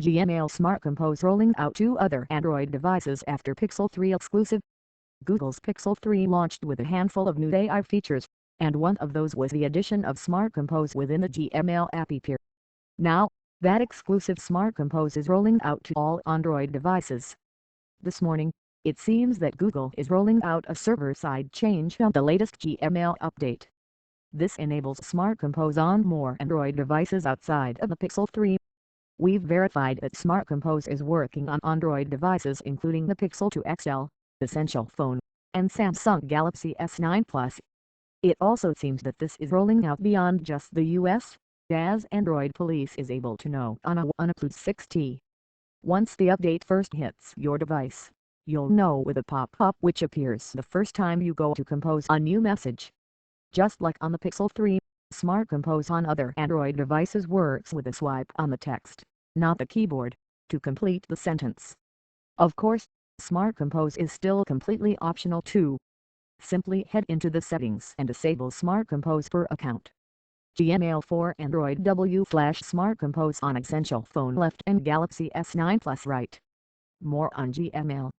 Gmail Smart Compose rolling out to other Android devices after Pixel 3 exclusive. Google's Pixel 3 launched with a handful of new AI features, and one of those was the addition of Smart Compose within the Gmail app. Now, that exclusive Smart Compose is rolling out to all Android devices. This morning, it seems that Google is rolling out a server-side change on the latest Gmail update. This enables Smart Compose on more Android devices outside of the Pixel 3. We've verified that Smart Compose is working on Android devices including the Pixel 2 XL, Essential Phone, and Samsung Galaxy S9 Plus. It also seems that this is rolling out beyond just the US, as Android Police is able to know on a OnePlus 6T. Once the update first hits your device, you'll know with a pop-up which appears the first time you go to compose a new message. Just like on the Pixel 3, Smart Compose on other Android devices works with a swipe on the text, not the keyboard, to complete the sentence. Of course, Smart Compose is still completely optional too. Simply head into the settings and disable Smart Compose per account. Gmail for Android /Smart Compose on Essential Phone left and Galaxy S9 Plus right. More on Gmail.